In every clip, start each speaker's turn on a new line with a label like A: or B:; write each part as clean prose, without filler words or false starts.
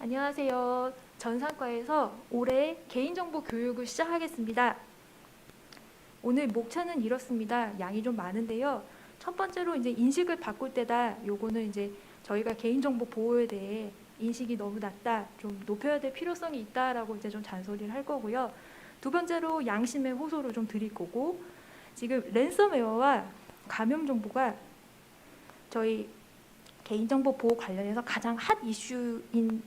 A: 안녕하세요. 전산과에서 올해 개인정보 교육을 시작하겠습니다. 오늘 목차는 이렇습니다. 양이 좀 많은데요. 첫 번째로 이제 인식을 바꿀 때다. 요거는 이제 저희가 개인정보 보호에 대해 인식이 너무 낮다, 좀 높여야 될 필요성이 있다라고 이제 좀 잔소리를 할 거고요. 두 번째로 양심의 호소를 좀 드릴 거고, 지금 랜섬웨어와 감염 정보가 저희 개인정보 보호 관련해서 가장 핫 이슈인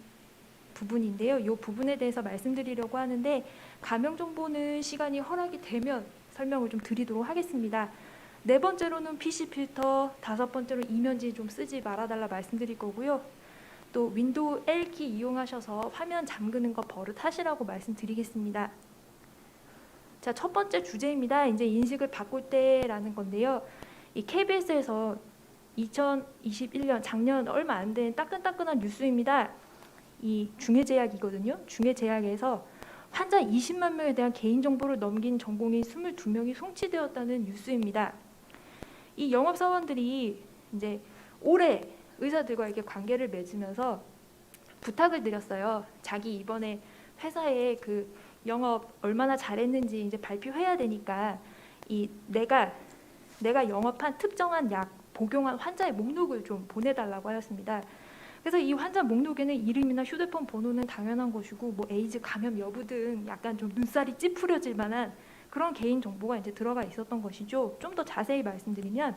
A: 부분인데요. 이 부분에 대해서 말씀드리려고 하는데, 감염 정보는 시간이 허락이 되면 설명을 좀 드리도록 하겠습니다. 네 번째로는 PC 필터, 다섯 번째로 이면지 좀 쓰지 말아달라 말씀드릴 거고요. 또 윈도우 L키 이용하셔서 화면 잠그는 거 버릇하시라고 말씀드리겠습니다. 자, 첫 번째 주제입니다. 이제 인식을 바꿀 때라는 건데요. 이 KBS에서 2021년 작년 얼마 안 된 따끈따끈한 뉴스입니다. 이 중해제약이거든요. 중해제약에서 환자 20만 명에 대한 개인정보를 넘긴 전공인 22명이 송치되었다는 뉴스입니다. 이 영업사원들이 이제 올해 의사들과 이렇게 관계를 맺으면서 부탁을 드렸어요. 자기 이번에 회사에 그 영업 얼마나 잘했는지 이제 발표해야 되니까 이 내가 영업한 특정한 약 복용한 환자의 목록을 좀 보내달라고 하였습니다. 그래서 이 환자 목록에는 이름이나 휴대폰 번호는 당연한 것이고, 뭐 에이즈 감염 여부 등 약간 좀 눈살이 찌푸려질 만한 그런 개인 정보가 이제 들어가 있었던 것이죠. 좀 더 자세히 말씀드리면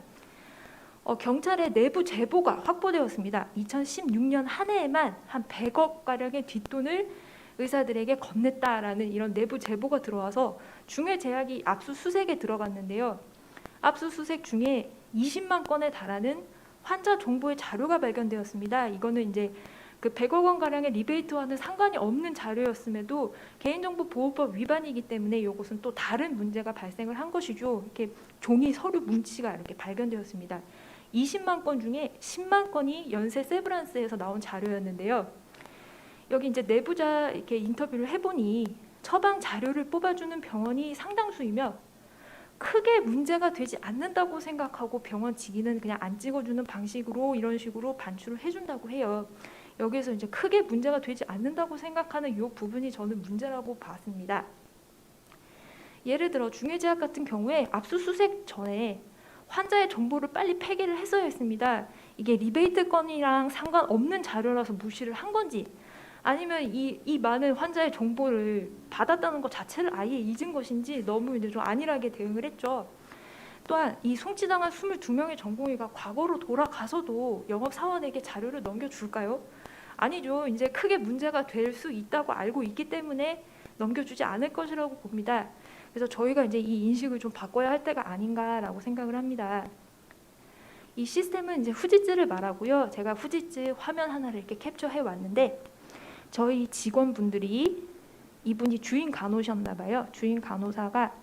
A: 경찰의 내부 제보가 확보되었습니다. 2016년 한 해에만 한 100억 가량의 뒷돈을 의사들에게 건넸다라는 이런 내부 제보가 들어와서 중해제약이 압수수색에 들어갔는데요. 압수수색 중에 20만 건에 달하는 환자 정보의 자료가 발견되었습니다. 이거는 이제 그 100억 원 가량의 리베이트와는 상관이 없는 자료였음에도 개인정보보호법 위반이기 때문에 이것은 또 다른 문제가 발생을 한 것이죠. 이렇게 종이 서류 문치가 이렇게 발견되었습니다. 20만 건 중에 10만 건이 연세 세브란스에서 나온 자료였는데요. 여기 이제 내부자 이렇게 인터뷰를 해보니 처방 자료를 뽑아주는 병원이 상당수이며 크게 문제가 되지 않는다고 생각하고 병원 직위는 그냥 안 찍어주는 방식으로 이런 식으로 반출을 해준다고 해요. 여기에서 이제 크게 문제가 되지 않는다고 생각하는 이 부분이 저는 문제라고 봤습니다. 예를 들어 중해제약 같은 경우에 압수수색 전에 환자의 정보를 빨리 폐기를 했어야 했습니다. 이게 리베이트 건이랑 상관없는 자료라서 무시를 한 건지, 아니면 이 많은 환자의 정보를 받았다는 것 자체를 아예 잊은 것인지 너무 이제 좀 안일하게 대응을 했죠. 또한 이 송치당한 22명의 전공의가 과거로 돌아가서도 영업사원에게 자료를 넘겨줄까요? 아니죠. 이제 크게 문제가 될 수 있다고 알고 있기 때문에 넘겨주지 않을 것이라고 봅니다. 그래서 저희가 이제 이 인식을 좀 바꿔야 할 때가 아닌가라고 생각을 합니다. 이 시스템은 이제 후지츠를 말하고요. 제가 후지츠 화면 하나를 이렇게 캡처해 왔는데, 저희 직원분들이 이분이 주인 간호셨나 봐요. 주인 간호사가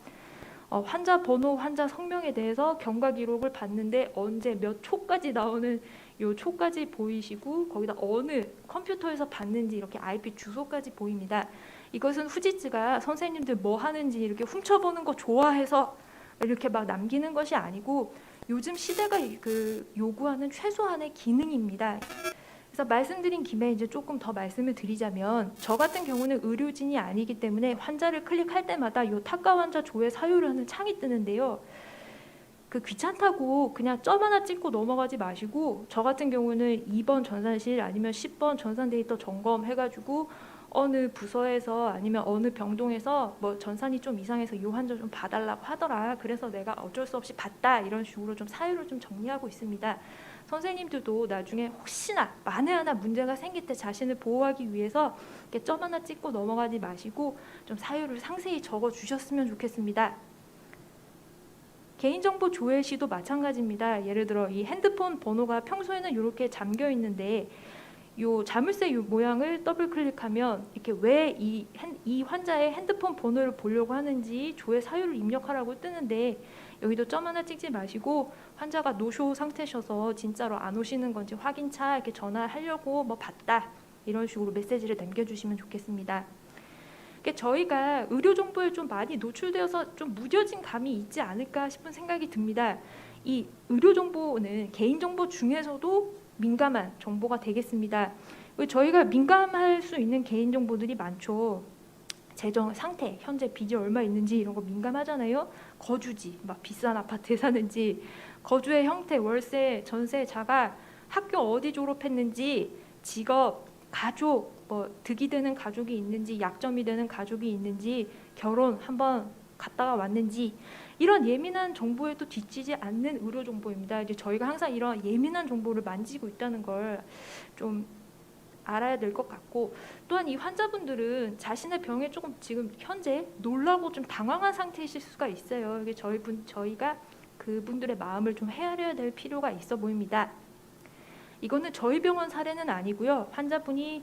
A: 환자 번호, 환자 성명에 대해서 경과 기록을 봤는데 언제 몇 초까지 나오는 요 초까지 보이시고, 거기다 어느 컴퓨터에서 봤는지 이렇게 IP 주소까지 보입니다. 이것은 후지츠가 선생님들 뭐 하는지 이렇게 훔쳐보는 거 좋아해서 이렇게 막 남기는 것이 아니고 요즘 시대가 그 요구하는 최소한의 기능입니다. 그래서 말씀드린 김에 이제 조금 더 말씀을 드리자면, 저 같은 경우는 의료진이 아니기 때문에 환자를 클릭할 때마다 요 타가 환자 조회 사유라는 창이 뜨는데요. 그 귀찮다고 그냥 점 하나 찍고 넘어가지 마시고, 저 같은 경우는 2번 전산실 아니면 10번 전산 데이터 점검 해가지고 어느 부서에서 아니면 어느 병동에서 뭐 전산이 좀 이상해서 이 환자 좀 봐달라고 하더라, 그래서 내가 어쩔 수 없이 봤다, 이런 식으로 좀 사유를 좀 정리하고 있습니다. 선생님들도 나중에 혹시나 만에 하나 문제가 생길 때 자신을 보호하기 위해서 이렇게 점 하나 찍고 넘어가지 마시고 좀 사유를 상세히 적어 주셨으면 좋겠습니다. 개인정보 조회 시도 마찬가지입니다. 예를 들어 이 핸드폰 번호가 평소에는 이렇게 잠겨 있는데 요 자물쇠 요 모양을 더블 클릭하면 이렇게 왜 이 환자의 핸드폰 번호를 보려고 하는지 조회 사유를 입력하라고 뜨는데, 여기도 점 하나 찍지 마시고 환자가 노쇼 상태셔서 진짜로 안 오시는 건지 확인차 이렇게 전화하려고 뭐 봤다, 이런 식으로 메시지를 남겨주시면 좋겠습니다. 저희가 의료 정보에 좀 많이 노출되어서 좀 무뎌진 감이 있지 않을까 싶은 생각이 듭니다. 이 의료 정보는 개인 정보 중에서도 민감한 정보가 되겠습니다. 저희가 민감할 수 있는 개인 정보들이 많죠. 재정 상태, 현재 빚이 얼마 있는지 이런 거 민감하잖아요. 거주지, 막 비싼 아파트에 사는지, 거주의 형태, 월세, 전세, 자가, 학교 어디 졸업했는지, 직업, 가족, 뭐 득이 되는 가족이 있는지, 약점이 되는 가족이 있는지, 결혼 한번 갔다가 왔는지, 이런 예민한 정보에도 뒤지지 않는 의료 정보입니다. 이제 저희가 항상 이런 예민한 정보를 만지고 있다는 걸 좀 알아야 될 것 같고, 또한 이 환자분들은 자신의 병에 조금 지금 현재 놀라고 좀 당황한 상태이실 수가 있어요. 이게 저희가 그분들의 마음을 좀 헤아려야 될 필요가 있어 보입니다. 이거는 저희 병원 사례는 아니고요. 환자분이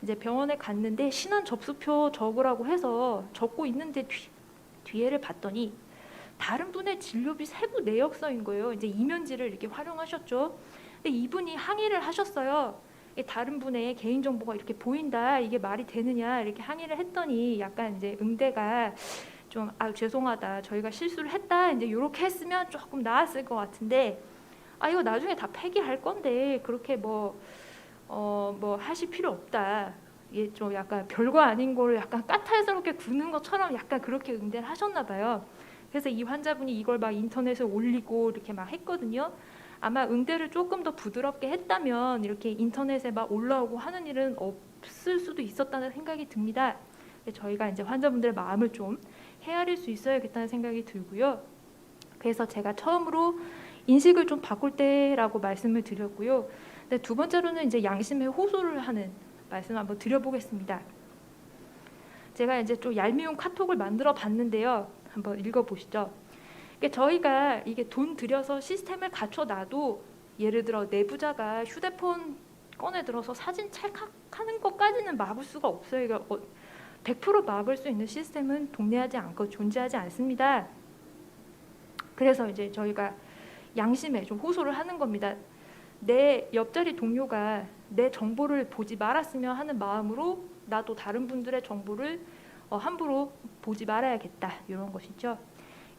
A: 이제 병원에 갔는데 신원 접수표 적으라고 해서 적고 있는데 뒤에를 봤더니 다른 분의 진료비 세부 내역서인 거예요. 이제 이면지를 이렇게 활용하셨죠. 근데 이분이 항의를 하셨어요. 다른 분의 개인 정보가 이렇게 보인다. 이게 말이 되느냐 이렇게 항의를 했더니 약간 이제 응대가 좀 죄송하다. 저희가 실수를 했다. 이제 이렇게 했으면 조금 나았을 것 같은데 이거 나중에 다 폐기할 건데 그렇게 뭐 하실 필요 없다. 이게 좀 약간 별거 아닌 거를 약간 까탈스럽게 구는 것처럼 약간 그렇게 응대를 하셨나 봐요. 그래서 이 환자분이 이걸 막 인터넷에 올리고 이렇게 막 했거든요. 아마 응대를 조금 더 부드럽게 했다면 이렇게 인터넷에 막 올라오고 하는 일은 없을 수도 있었다는 생각이 듭니다. 저희가 이제 환자분들의 마음을 좀 헤아릴 수 있어야겠다는 생각이 들고요. 그래서 제가 처음으로 인식을 좀 바꿀 때라고 말씀을 드렸고요. 근데 두 번째로는 이제 양심에 호소를 하는 말씀을 한번 드려보겠습니다. 제가 이제 좀 얄미운 카톡을 만들어 봤는데요. 한번 읽어보시죠. 저희가 이게 돈 들여서 시스템을 갖춰놔도 예를 들어 내부자가 휴대폰 꺼내 들어서 사진 찰칵하는 것까지는 막을 수가 없어요. 이게 100% 막을 수 있는 시스템은 동내하지 않고 존재하지 않습니다. 그래서 이제 저희가 양심에 좀 호소를 하는 겁니다. 내 옆자리 동료가 내 정보를 보지 말았으면 하는 마음으로 나도 다른 분들의 정보를 함부로 보지 말아야겠다. 이런 것이죠.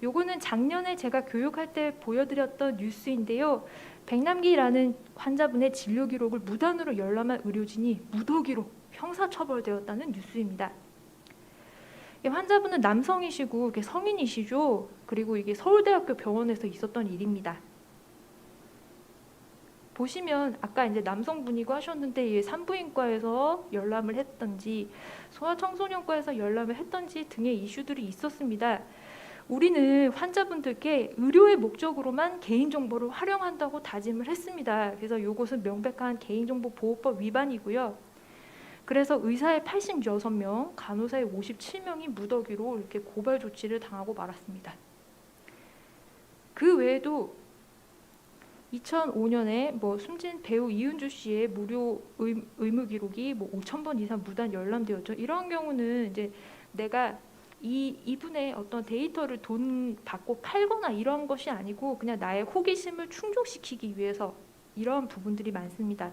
A: 요거는 작년에 제가 교육할 때 보여드렸던 뉴스인데요. 백남기라는 환자분의 진료 기록을 무단으로 열람한 의료진이 무더기로 형사처벌되었다는 뉴스입니다. 환자분은 남성이시고 성인이시죠. 그리고 이게 서울대학교 병원에서 있었던 일입니다. 보시면 아까 이제 남성분이고 하셨는데 산부인과에서 열람을 했던지 소아청소년과에서 열람을 했던지 등의 이슈들이 있었습니다. 우리는 환자분들께 의료의 목적으로만 개인정보를 활용한다고 다짐을 했습니다. 그래서 이것은 명백한 개인정보보호법 위반이고요. 그래서 의사의 86명, 간호사의 57명이 무더기로 이렇게 고발 조치를 당하고 말았습니다. 그 외에도 2005년에 숨진 배우 이은주 씨의 무료 의무 기록이 5,000번 이상 무단 열람되었죠. 이런 경우는 이제 내가 이분의 어떤 데이터를 돈 받고 팔거나 이런 것이 아니고 그냥 나의 호기심을 충족시키기 위해서 이런 부분들이 많습니다.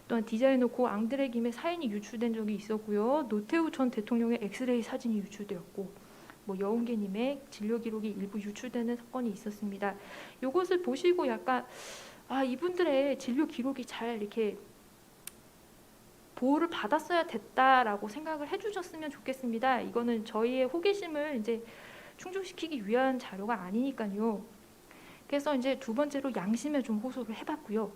A: 또한 디자이너 고 앙드레 김의 사인이 유출된 적이 있었고요. 노태우 전 대통령의 엑스레이 사진이 유출되었고 여운계님의 진료 기록이 일부 유출되는 사건이 있었습니다. 이것을 보시고 약간 이분들의 진료 기록이 잘 이렇게 보호를 받았어야 됐다라고 생각을 해주셨으면 좋겠습니다. 이거는 저희의 호기심을 이제 충족시키기 위한 자료가 아니니까요. 그래서 이제 두 번째로 양심에 좀 호소를 해봤고요.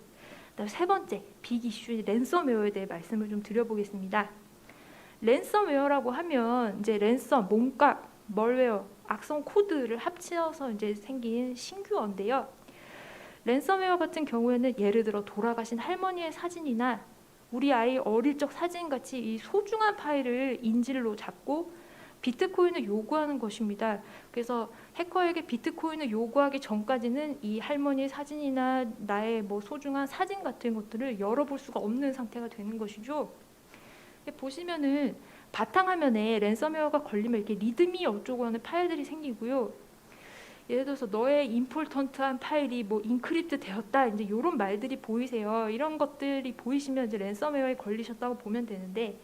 A: 그다음 세 번째 빅 이슈 랜섬웨어에 대해 말씀을 좀 드려보겠습니다. 랜섬웨어라고 하면 이제 랜섬, 몸값, 멀웨어, 악성 코드를 합쳐서 이제 생긴 신규어인데요. 랜섬웨어 같은 경우에는 예를 들어 돌아가신 할머니의 사진이나 우리 아이 어릴 적 사진 같이 이 소중한 파일을 인질로 잡고 비트코인을 요구하는 것입니다. 그래서 해커에게 비트코인을 요구하기 전까지는 이 할머니의 사진이나 나의 소중한 사진 같은 것들을 열어볼 수가 없는 상태가 되는 것이죠. 보시면은 바탕화면에 랜섬웨어가 걸리면 이렇게 리드미 어쩌고 하는 파일들이 생기고요. 예를 들어서 너의 임포턴트한 파일이 인크립트 되었다 이제 이런 말들이 보이세요. 이런 것들이 보이시면 이제 랜섬웨어에 걸리셨다고 보면 되는데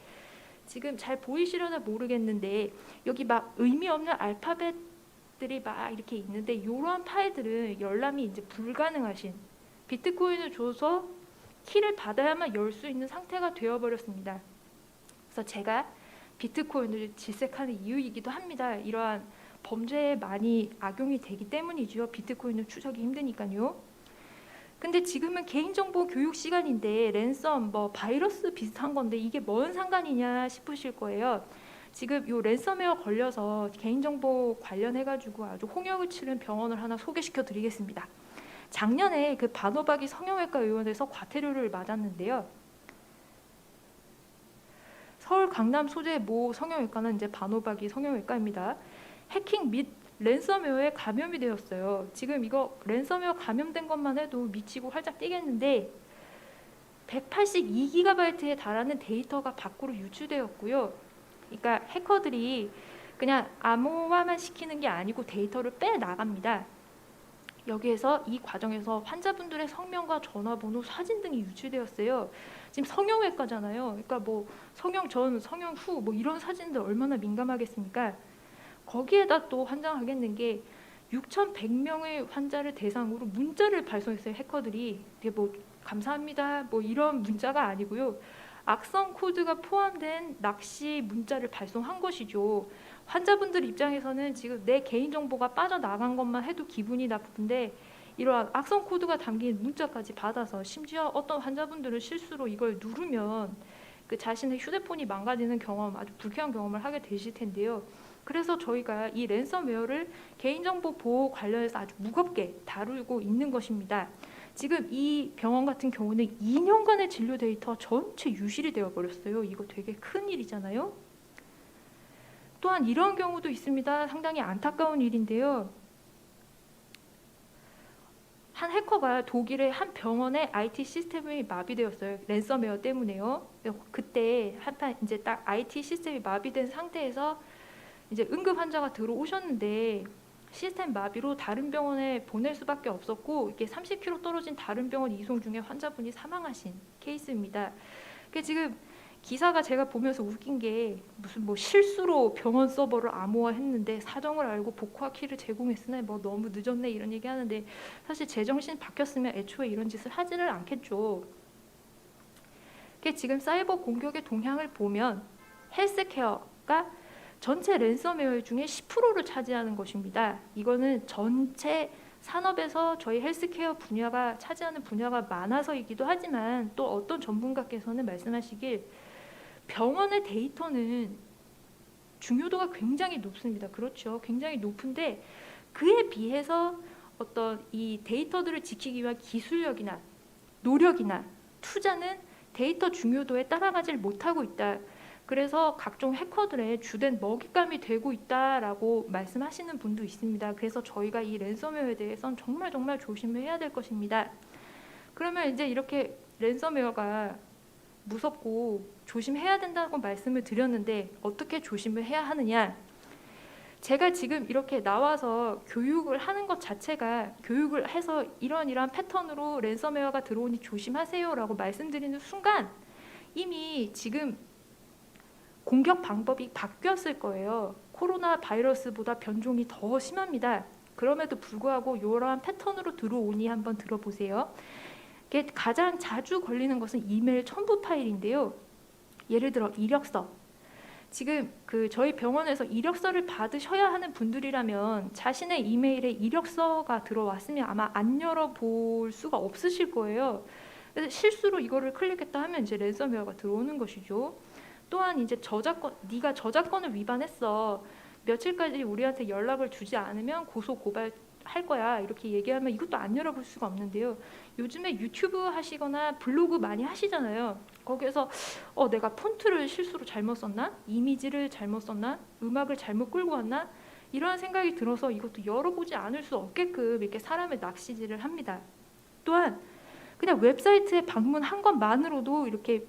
A: 지금 잘 보이시려나 모르겠는데 여기 의미 없는 알파벳들이 이렇게 있는데 이러한 파일들은 열람이 이제 불가능하신 비트코인을 줘서 키를 받아야만 열 수 있는 상태가 되어버렸습니다. 그래서 제가 비트코인을 질색하는 이유이기도 합니다. 이러한 범죄에 많이 악용이 되기 때문이죠. 비트코인을 추적이 힘드니까요. 근데 지금은 개인정보 교육 시간인데 랜섬, 바이러스 비슷한 건데 이게 뭔 상관이냐 싶으실 거예요. 지금 요 랜섬웨어 걸려서 개인정보 관련해가지고 아주 홍역을 치른 병원을 하나 소개시켜 드리겠습니다. 작년에 그 반호박이 성형외과 의원에서 과태료를 맞았는데요. 서울 강남 소재 모 성형외과는 이제 반호박이 성형외과입니다. 해킹 및 랜섬웨어에 감염이 되었어요. 지금 이거 랜섬웨어 감염된 것만 해도 미치고 활짝 뛰겠는데 182GB에 달하는 데이터가 밖으로 유출되었고요. 그러니까 해커들이 그냥 암호화만 시키는 게 아니고 데이터를 빼나갑니다. 여기에서 이 과정에서 환자분들의 성명과 전화번호, 사진 등이 유출되었어요. 지금 성형외과잖아요. 그러니까 뭐 성형 전, 성형 후 뭐 이런 사진들 얼마나 민감하겠습니까? 거기에다 또 환장하겠는 게 6,100명의 환자를 대상으로 문자를 발송했어요. 해커들이. 이게 뭐 감사합니다 뭐 이런 문자가 아니고요. 악성 코드가 포함된 낚시 문자를 발송한 것이죠. 환자분들 입장에서는 지금 내 개인정보가 빠져나간 것만 해도 기분이 나쁜데 이러한 악성 코드가 담긴 문자까지 받아서 심지어 어떤 환자분들은 실수로 이걸 누르면 그 자신의 휴대폰이 망가지는 경험, 아주 불쾌한 경험을 하게 되실 텐데요. 그래서 저희가 이 랜섬웨어를 개인정보 보호 관련해서 아주 무겁게 다루고 있는 것입니다. 지금 이 병원 같은 경우는 2년간의 진료 데이터 전체 유실이 되어버렸어요. 이거 되게 큰 일이잖아요. 또한 이런 경우도 있습니다. 상당히 안타까운 일인데요. 한 해커가 독일의 한 병원의 IT 시스템이 마비되었어요. 랜섬웨어 때문에요. 그때 한판 이제 딱 IT 시스템이 마비된 상태에서 이제 응급 환자가 들어오셨는데 시스템 마비로 다른 병원에 보낼 수밖에 없었고 이게 30km 떨어진 다른 병원 이송 중에 환자분이 사망하신 케이스입니다. 지금 기사가 제가 보면서 웃긴 게 무슨 뭐 실수로 병원 서버를 암호화했는데 사정을 알고 복구화 키를 제공했으나 뭐 너무 늦었네 이런 얘기 하는데 사실 제정신 바뀌었으면 애초에 이런 짓을 하지를 않겠죠. 지금 사이버 공격의 동향을 보면 헬스케어가 전체 랜섬웨어 중에 10%를 차지하는 것입니다. 이거는 전체 산업에서 저희 헬스케어 분야가 차지하는 분야가 많아서이기도 하지만 또 어떤 전문가께서는 말씀하시길 병원의 데이터는 중요도가 굉장히 높습니다. 그렇죠. 굉장히 높은데 그에 비해서 어떤 이 데이터들을 지키기 위한 기술력이나 노력이나 투자는 데이터 중요도에 따라가질 못하고 있다. 그래서 각종 해커들의 주된 먹잇감이 되고 있다라고 말씀하시는 분도 있습니다. 그래서 저희가 이 랜섬웨어에 대해서는 정말 조심해야 될 것입니다. 그러면 이제 이렇게 랜섬웨어가 무섭고 조심해야 된다고 말씀을 드렸는데 어떻게 조심을 해야 하느냐? 제가 지금 이렇게 나와서 교육을 하는 것 자체가 교육을 해서 이러한 패턴으로 랜섬웨어가 들어오니 조심하세요라고 말씀드리는 순간 이미 지금 공격 방법이 바뀌었을 거예요. 코로나 바이러스보다 변종이 더 심합니다. 그럼에도 불구하고 이러한 패턴으로 들어오니 한번 들어보세요. 가장 자주 걸리는 것은 이메일 첨부 파일인데요. 예를 들어 이력서. 지금 저희 병원에서 이력서를 받으셔야 하는 분들이라면 자신의 이메일에 이력서가 들어왔으면 아마 안 열어볼 수가 없으실 거예요. 그래서 실수로 이거를 클릭했다 하면 이제 랜섬웨어가 들어오는 것이죠. 또한 이제 네가 저작권을 위반했어. 며칠까지 우리한테 연락을 주지 않으면 고소 고발할 거야. 이렇게 얘기하면 이것도 안 열어볼 수가 없는데요. 요즘에 유튜브 하시거나 블로그 많이 하시잖아요. 거기에서 내가 폰트를 실수로 잘못 썼나? 이미지를 잘못 썼나? 음악을 잘못 끌고 왔나? 이러한 생각이 들어서 이것도 열어보지 않을 수 없게끔 이렇게 사람을 낚시질을 합니다. 또한 그냥 웹사이트에 방문한 것만으로도 이렇게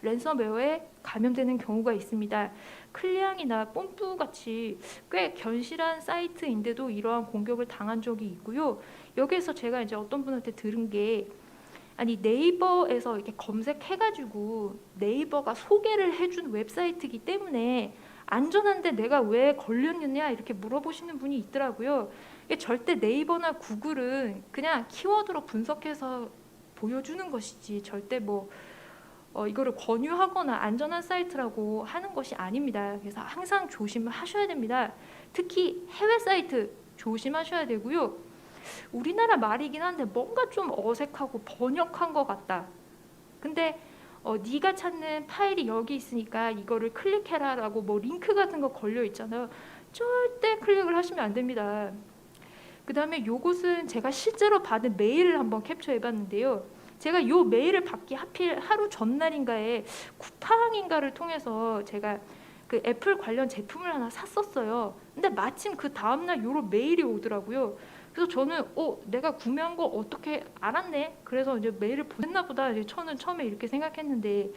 A: 랜섬웨어에 감염되는 경우가 있습니다. 클리앙이나 뽐뿌같이 꽤 견실한 사이트인데도 이러한 공격을 당한 적이 있고요. 여기에서 제가 이제 어떤 분한테 들은 게 아니 네이버에서 이렇게 검색해가지고 네이버가 소개를 해준 웹사이트이기 때문에 안전한데 내가 왜 걸렸느냐 이렇게 물어보시는 분이 있더라고요. 절대 네이버나 구글은 그냥 키워드로 분석해서 보여주는 것이지 절대 뭐 이거를 권유하거나 안전한 사이트라고 하는 것이 아닙니다. 그래서 항상 조심을 하셔야 됩니다. 특히 해외 사이트 조심하셔야 되고요. 우리나라 말이긴 한데 뭔가 좀 어색하고 번역한 것 같다. 근데 네가 찾는 파일이 여기 있으니까 이거를 클릭해라라고 뭐 링크 같은 거 걸려 있잖아요. 절대 클릭을 하시면 안 됩니다. 그 다음에 요것은 제가 실제로 받은 메일을 한번 캡처해봤는데요. 제가 요 메일을 받기 하필 하루 전날인가에 쿠팡인가를 통해서 제가 그 애플 관련 제품을 하나 샀었어요. 근데 마침 그 다음날 요런 메일이 오더라고요. 그래서 저는 내가 구매한 거 어떻게 알았네. 그래서 이제 메일을 보냈나 보다. 이제 저는 처음에 이렇게 생각했는데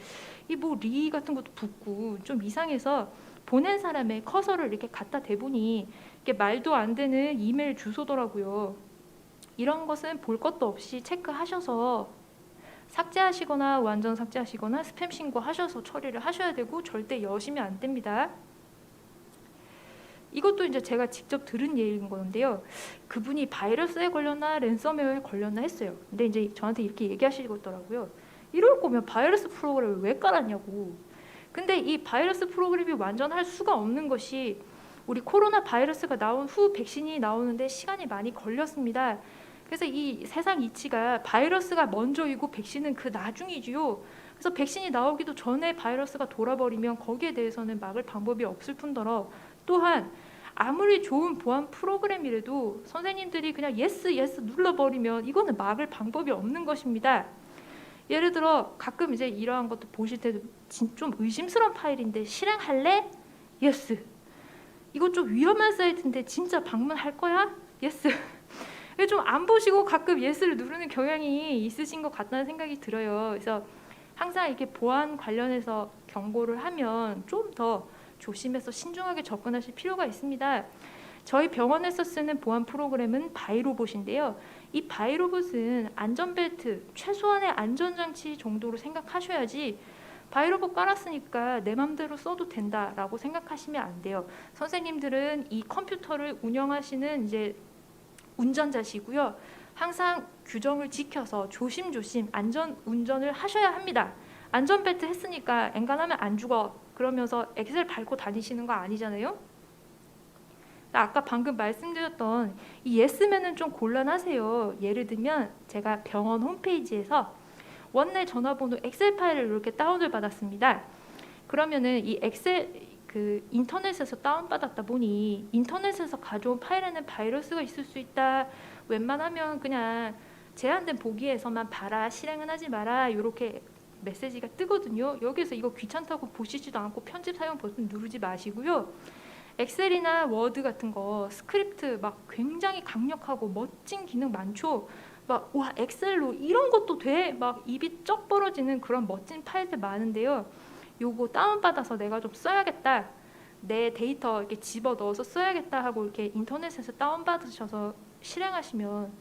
A: 이 뭐 리 같은 것도 붙고 좀 이상해서 보낸 사람의 커서를 이렇게 갖다 대보니 이게 말도 안 되는 이메일 주소더라고요. 이런 것은 볼 것도 없이 체크하셔서 삭제하시거나 완전 삭제하시거나 스팸 신고하셔서 처리를 하셔야 되고 절대 여시면 안 됩니다. 이것도 이제 제가 직접 들은 얘기인 건데요. 그분이 바이러스에 걸렸나 랜섬웨어에 걸렸나 했어요. 근데 이제 저한테 이렇게 얘기하시더라고요. 이럴 거면 바이러스 프로그램을 왜 깔았냐고. 근데 이 바이러스 프로그램이 완전할 수가 없는 것이 우리 코로나 바이러스가 나온 후 백신이 나오는데 시간이 많이 걸렸습니다. 그래서 이 세상 이치가 바이러스가 먼저이고 백신은 그 나중이지요. 그래서 백신이 나오기도 전에 바이러스가 돌아버리면 거기에 대해서는 막을 방법이 없을 뿐더러 또한 아무리 좋은 보안 프로그램이라도 선생님들이 그냥 예스 눌러버리면 이거는 막을 방법이 없는 것입니다. 예를 들어 가끔 이제 이러한 것도 보실 때도 좀 의심스러운 파일인데 실행할래? 예스. 이거 좀 위험한 사이트인데 진짜 방문할 거야? 예스. 좀 안 보시고 가끔 예스를 누르는 경향이 있으신 것 같다는 생각이 들어요. 그래서 항상 이렇게 보안 관련해서 경고를 하면 좀 더 조심해서 신중하게 접근하실 필요가 있습니다. 저희 병원에서 쓰는 보안 프로그램은 바이로봇인데요. 이 바이로봇은 안전벨트, 최소한의 안전장치 정도로 생각하셔야지 바이로봇 깔았으니까 내 맘대로 써도 된다라고 생각하시면 안 돼요. 선생님들은 이 컴퓨터를 운영하시는 이제 운전자시고요. 항상 규정을 지켜서 조심조심 안전 운전을 하셔야 합니다. 안전벨트 했으니까 엔간하면 안 죽어. 그러면서 엑셀 밟고 다니시는 거 아니잖아요. 아까 방금 말씀드렸던 이 예스맨은 좀 곤란하세요. 예를 들면 제가 병원 홈페이지에서 원내 전화번호 엑셀 파일을 이렇게 다운을 받았습니다. 그러면은 이 엑셀 그 인터넷에서 다운받았다 보니 인터넷에서 가져온 파일에는 바이러스가 있을 수 있다. 웬만하면 그냥 제한된 보기에서만 봐라. 실행은 하지 마라. 이렇게 메시지가 뜨거든요. 여기서 이거 귀찮다고 보시지도 않고 편집 사용 버튼 누르지 마시고요. 엑셀이나 워드 같은 거 스크립트 막 굉장히 강력하고 멋진 기능 많죠. 막 와 엑셀로 이런 것도 돼? 막 입이 쩍 벌어지는 그런 멋진 파일들 많은데요. 요거 다운받아서 내가 좀 써야겠다. 내 데이터 이렇게 집어 넣어서 써야겠다 하고 이렇게 인터넷에서 다운받으셔서 실행하시면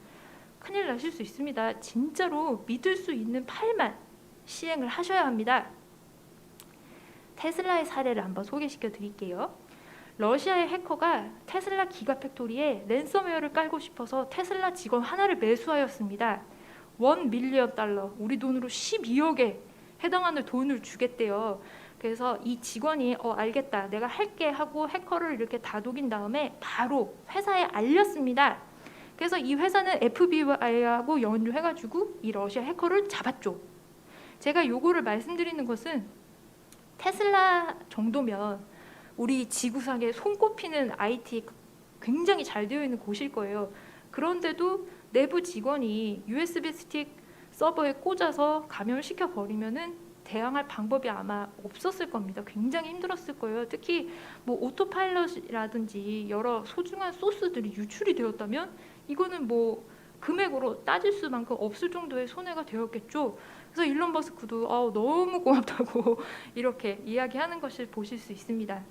A: 큰일 나실 수 있습니다. 진짜로 믿을 수 있는 파일만 시행을 하셔야 합니다. 테슬라의 사례를 한번 소개시켜 드릴게요. 러시아의 해커가 테슬라 기가팩토리에 랜섬웨어를 깔고 싶어서 테슬라 직원 하나를 매수하였습니다. $1 밀리언, 우리 돈으로 12억에 해당하는 돈을 주겠대요. 그래서 이 직원이 알겠다, 내가 할게 하고 해커를 이렇게 다독인 다음에 바로 회사에 알렸습니다. 그래서 이 회사는 FBI하고 연루해가지고 이 러시아 해커를 잡았죠. 제가 요거를 말씀드리는 것은 테슬라 정도면 우리 지구상에 손꼽히는 IT 굉장히 잘 되어 있는 곳일 거예요. 그런데도 내부 직원이 USB 스틱 서버에 꽂아서 감염을 시켜버리면은 대항할 방법이 아마 없었을 겁니다. 굉장히 힘들었을 거예요. 특히 뭐 오토파일럿이라든지 여러 소중한 소스들이 유출이 되었다면 이거는 뭐 금액으로 따질 수만큼 없을 정도의 손해가 되었겠죠. 그래서 일론 머스크도 너무 고맙다고 이렇게 이야기하는 것을 보실 수 있습니다.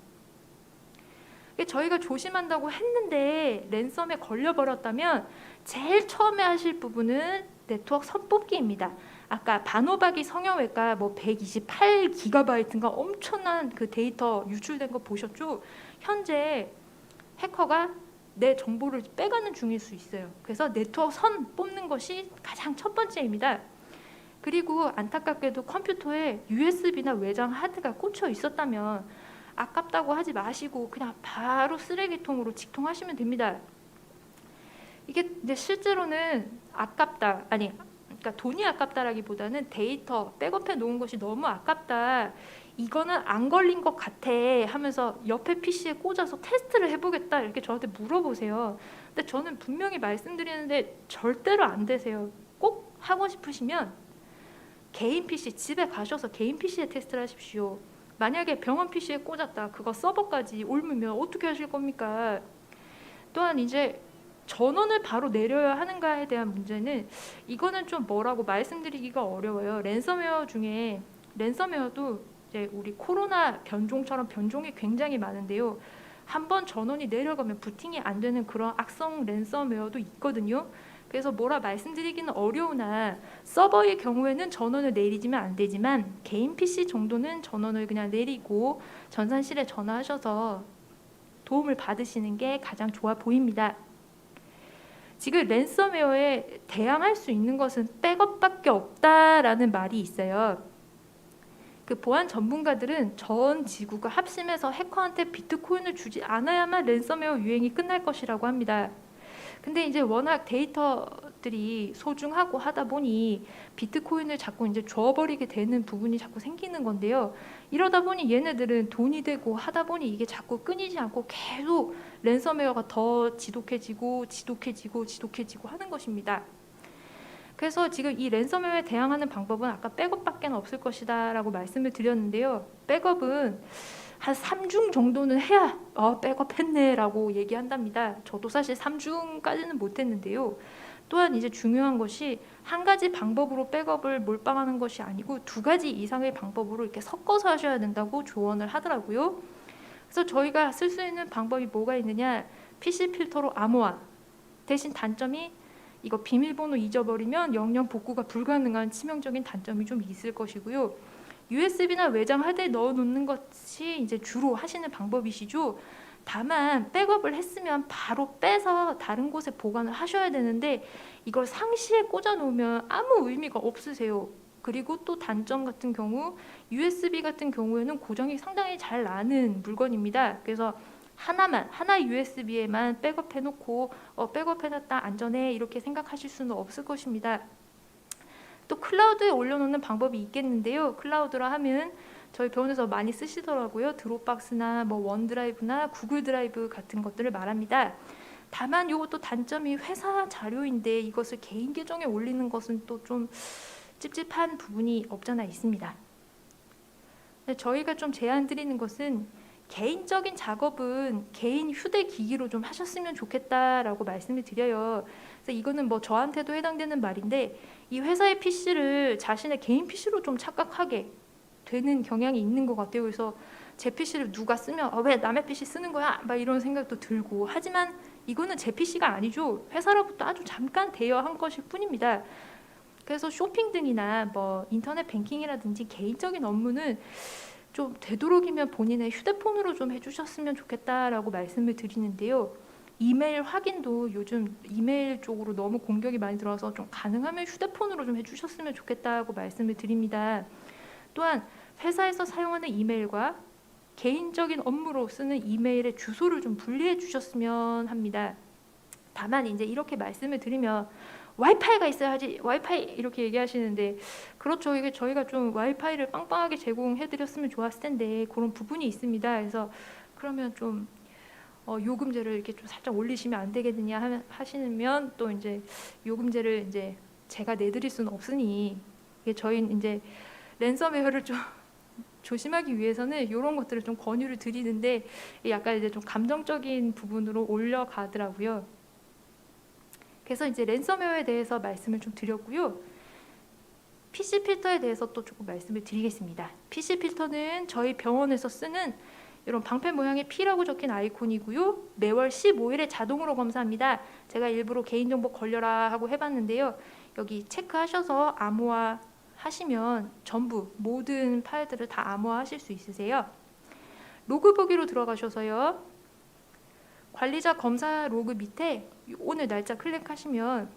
A: 저희가 조심한다고 했는데 랜섬에 걸려버렸다면 제일 처음에 하실 부분은 네트워크 선뽑기입니다. 아까 반호박이 성형외과 뭐 128GB인가 엄청난 그 데이터 유출된 거 보셨죠? 현재 해커가 내 정보를 빼가는 중일 수 있어요. 그래서 네트워크 선 뽑는 것이 가장 첫 번째입니다. 그리고 안타깝게도 컴퓨터에 USB나 외장 하드가 꽂혀 있었다면 아깝다고 하지 마시고 그냥 바로 쓰레기통으로 직통하시면 됩니다. 이게 근데 실제로는 아깝다, 아니 그러니까 돈이 아깝다라기보다는 데이터 백업해 놓은 것이 너무 아깝다, 이거는 안 걸린 것 같아 하면서 옆에 PC에 꽂아서 테스트를 해보겠다 이렇게 저한테 물어보세요. 근데 저는 분명히 말씀드리는데 절대로 안 되세요. 꼭 하고 싶으시면 개인 PC 집에 가셔서 개인 PC에 테스트를 하십시오. 만약에 병원 PC에 꽂았다, 그거 서버까지 옮으면 어떻게 하실 겁니까? 또한 이제 전원을 바로 내려야 하는가에 대한 문제는, 이거는 좀 뭐라고 말씀드리기가 어려워요. 랜섬웨어 중에 랜섬웨어도 이제 우리 코로나 변종처럼 변종이 굉장히 많은데요. 한번 전원이 내려가면 부팅이 안 되는 그런 악성 랜섬웨어도 있거든요. 그래서 뭐라 말씀드리기는 어려우나 서버의 경우에는 전원을 내리지면 안 되지만 개인 PC 정도는 전원을 그냥 내리고 전산실에 전화하셔서 도움을 받으시는 게 가장 좋아 보입니다. 지금 랜섬웨어에 대항할 수 있는 것은 백업밖에 없다라는 말이 있어요. 그 보안 전문가들은 전 지구가 합심해서 해커한테 비트코인을 주지 않아야만 랜섬웨어 유행이 끝날 것이라고 합니다. 근데 이제 워낙 데이터들이 소중하고 하다 보니 비트코인을 자꾸 이제 줘버리게 되는 부분이 자꾸 생기는 건데요. 이러다 보니 얘네들은 돈이 되고 하다 보니 이게 자꾸 끊이지 않고 계속 랜섬웨어가 더 지독해지고 하는 것입니다. 그래서 지금 이 랜섬웨어에 대항하는 방법은 아까 백업밖에 없을 것이다 라고 말씀을 드렸는데요. 백업은 한 3중 정도는 해야 백업했네 라고 얘기한답니다. 저도 사실 3중까지는 못했는데요. 또한 이제 중요한 것이 한 가지 방법으로 백업을 몰빵하는 것이 아니고 2가지 이상의 방법으로 이렇게 섞어서 하셔야 된다고 조언을 하더라고요. 그래서 저희가 쓸 수 있는 방법이 뭐가 있느냐, PC 필터로 암호화, 대신 단점이 이거 비밀번호 잊어버리면 영영 복구가 불가능한 치명적인 단점이 좀 있을 것이고요. USB나 외장 하드에 넣어 놓는 것이 이제 주로 하시는 방법이시죠. 다만 백업을 했으면 바로 빼서 다른 곳에 보관을 하셔야 되는데 이걸 상시에 꽂아 놓으면 아무 의미가 없으세요. 그리고 또 단점 같은 경우 USB 같은 경우에는 고정이 상당히 잘 나는 물건입니다. 그래서 하나 USB에만 백업해 놓고 백업해 놨다 안전해 이렇게 생각하실 수는 없을 것입니다. 또 클라우드에 올려놓는 방법이 있겠는데요. 클라우드라 하면 저희 병원에서 많이 쓰시더라고요. 드롭박스나 뭐 원드라이브나 구글 드라이브 같은 것들을 말합니다. 다만 이것도 단점이 회사 자료인데 이것을 개인 계정에 올리는 것은 또 좀 찝찝한 부분이 없잖아 있습니다. 저희가 좀 제안 드리는 것은 개인적인 작업은 개인 휴대기기로 좀 하셨으면 좋겠다라고 말씀을 드려요. 그래서 이거는 뭐 저한테도 해당되는 말인데 이 회사의 PC를 자신의 개인 PC로 좀 착각하게 되는 경향이 있는 것 같아요. 그래서 제 PC를 누가 쓰면 왜 남의 PC 쓰는 거야? 막 이런 생각도 들고, 하지만 이거는 제 PC가 아니죠. 회사로부터 아주 잠깐 대여한 것일 뿐입니다. 그래서 쇼핑 등이나 뭐 인터넷 뱅킹이라든지 개인적인 업무는 좀 되도록이면 본인의 휴대폰으로 좀 해주셨으면 좋겠다라고 말씀을 드리는데요. 이메일 확인도 요즘 이메일 쪽으로 너무 공격이 많이 들어서 좀 가능하면 휴대폰으로 좀 해주셨으면 좋겠다고 말씀을 드립니다. 또한 회사에서 사용하는 이메일과 개인적인 업무로 쓰는 이메일의 주소를 좀 분리해 주셨으면 합니다. 다만 이제 이렇게 말씀을 드리면 와이파이가 있어야지 와이파이 이렇게 얘기하시는데, 그렇죠. 이게 저희가 좀 와이파이를 빵빵하게 제공해드렸으면 좋았을 텐데 그런 부분이 있습니다. 그래서 그러면 좀 요금제를 이렇게 좀 살짝 올리시면 안 되겠느냐 하시면 또 이제 요금제를 이제 제가 내드릴 수는 없으니 이게 저희는 이제 랜섬웨어를 좀 조심하기 위해서는 이런 것들을 좀 권유를 드리는데 약간 이제 좀 감정적인 부분으로 올려가더라고요. 그래서 이제 랜섬웨어에 대해서 말씀을 좀 드렸고요. PC 필터에 대해서 또 조금 말씀을 드리겠습니다. PC 필터는 저희 병원에서 쓰는 이런 방패 모양의 P라고 적힌 아이콘이고요. 매월 15일에 자동으로 검사합니다. 제가 일부러 개인정보 걸려라 하고 해봤는데요. 여기 체크하셔서 암호화 하시면 전부 모든 파일들을 다 암호화 하실 수 있으세요. 로그 보기로 들어가셔서요. 관리자 검사 로그 밑에 오늘 날짜 클릭하시면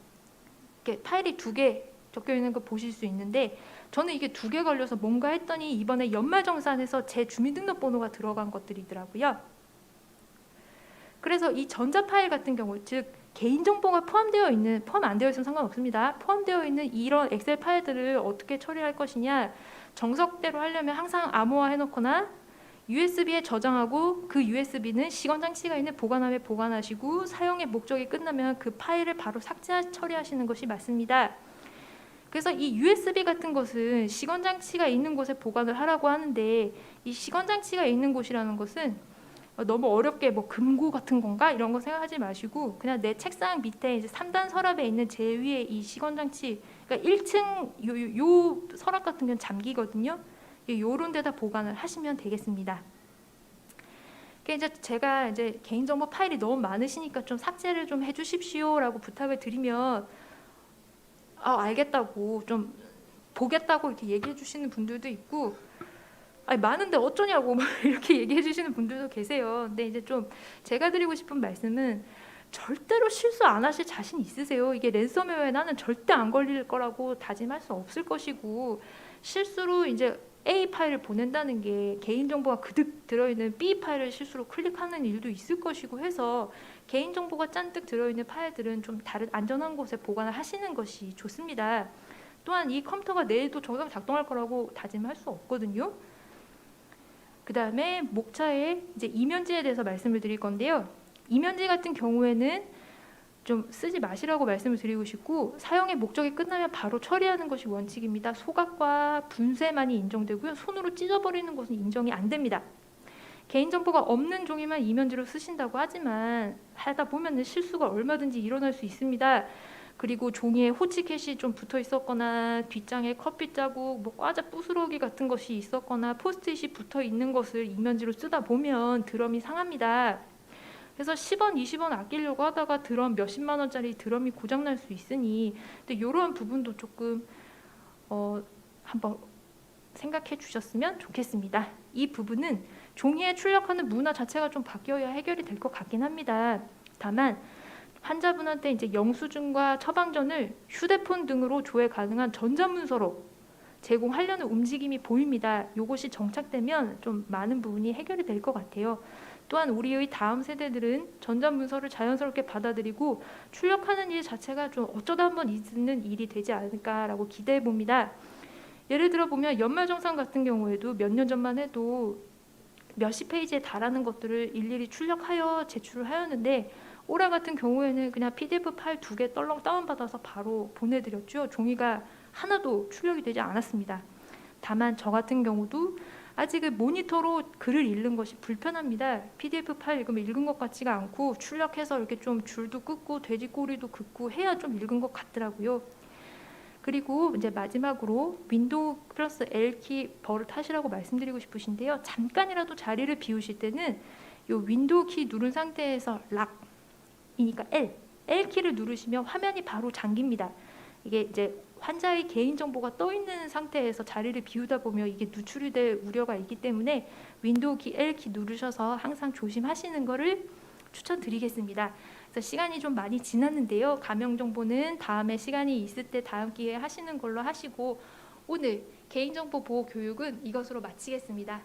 A: 이렇게 파일이 2개 적혀 있는 거 보실 수 있는데 저는 이게 2개 걸려서 뭔가 했더니 이번에 연말정산에서 제 주민등록번호가 들어간 것들이더라고요. 그래서 이 전자 파일 같은 경우, 즉 개인정보가 포함 안 되어 있으면 상관없습니다. 포함되어 있는 이런 엑셀 파일들을 어떻게 처리할 것이냐, 정석대로 하려면 항상 암호화 해놓거나 USB에 저장하고 그 USB는 시건장치가 있는 보관함에 보관하시고 사용의 목적이 끝나면 그 파일을 바로 삭제 처리하시는 것이 맞습니다. 그래서 이 USB 같은 것은 시건장치가 있는 곳에 보관을 하라고 하는데 이 시건장치가 있는 곳이라는 것은 너무 어렵게 뭐 금고 같은 건가 이런 거 생각하지 마시고 그냥 내 책상 밑에 이제 3단 서랍에 있는 제일 위에 이 시건장치, 그러니까 1층 요 서랍 같은 경우는 잠기거든요. 요런 데다 보관을 하시면 되겠습니다. 그러니까 이제 제가 이제 개인정보 파일이 너무 많으시니까 좀 삭제를 좀 해주십시오라고 부탁을 드리면 알겠다고 좀 보겠다고 이렇게 얘기해 주시는 분들도 있고 아니 많은데 어쩌냐고 막 이렇게 얘기해 주시는 분들도 계세요. 근데 이제 좀 제가 드리고 싶은 말씀은 절대로 실수 안 하실 자신 있으세요? 이게 랜섬웨어에 나는 절대 안 걸릴 거라고 다짐할 수 없을 것이고 실수로 이제 A 파일을 보낸다는 게 개인정보가 그득 들어있는 B 파일을 실수로 클릭하는 일도 있을 것이고 해서 개인정보가 잔뜩 들어있는 파일들은 좀 다른 안전한 곳에 보관을 하시는 것이 좋습니다. 또한 이 컴퓨터가 내일도 정상 작동할 거라고 다짐할 수 없거든요. 그 다음에 목차의 이제 이면지에 대해서 말씀을 드릴 건데요. 이면지 같은 경우에는 좀 쓰지 마시라고 말씀을 드리고 싶고 사용의 목적이 끝나면 바로 처리하는 것이 원칙입니다. 소각과 분쇄만이 인정되고요. 손으로 찢어버리는 것은 인정이 안 됩니다. 개인정보가 없는 종이만 이면지로 쓰신다고 하지만 하다 보면 실수가 얼마든지 일어날 수 있습니다. 그리고 종이에 호치켓이 좀 붙어 있었거나 뒷장에 커피 자국, 뭐 과자 부스러기 같은 것이 있었거나 포스트잇이 붙어 있는 것을 이면지로 쓰다 보면 드럼이 상합니다. 그래서 10원, 20원 아끼려고 하다가 드럼 몇십만 원짜리 드럼이 고장날 수 있으니 근데 이러한 부분도 조금 한번 생각해 주셨으면 좋겠습니다. 이 부분은 종이에 출력하는 문화 자체가 좀 바뀌어야 해결이 될 것 같긴 합니다. 다만 환자분한테 이제 영수증과 처방전을 휴대폰 등으로 조회 가능한 전자문서로 제공하려는 움직임이 보입니다. 이것이 정착되면 좀 많은 부분이 해결이 될 것 같아요. 또한 우리의 다음 세대들은 전자문서를 자연스럽게 받아들이고 출력하는 일 자체가 좀 어쩌다 한번 있는 일이 되지 않을까라고 기대해 봅니다. 예를 들어 보면 연말정산 같은 경우에도 몇 년 전만 해도 몇십 페이지에 달하는 것들을 일일이 출력하여 제출을 하였는데 올해 같은 경우에는 그냥 PDF 파일 2개 떨렁 다운받아서 바로 보내드렸죠. 종이가 하나도 출력이 되지 않았습니다. 다만 저 같은 경우도 아직은 모니터로 글을 읽는 것이 불편합니다. PDF 파일 읽은 것 같지가 않고 출력해서 이렇게 좀 줄도 긋고 돼지꼬리도 긋고 해야 좀 읽은 것 같더라고요. 그리고 이제 마지막으로 윈도우 플러스 L키 버릇하시라고 말씀드리고 싶으신데요. 잠깐이라도 자리를 비우실 때는 이 윈도우 키 누른 상태에서 락이니까 L키를 누르시면 화면이 바로 잠깁니다. 이게 이제 환자의 개인정보가 떠 있는 상태에서 자리를 비우다 보면 이게 누출이 될 우려가 있기 때문에 윈도우 키 L키 누르셔서 항상 조심하시는 것을 추천드리겠습니다. 그래서 시간이 좀 많이 지났는데요. 가명 정보는 다음에 시간이 있을 때 다음 기회에 하시는 걸로 하시고 오늘 개인정보 보호 교육은 이것으로 마치겠습니다.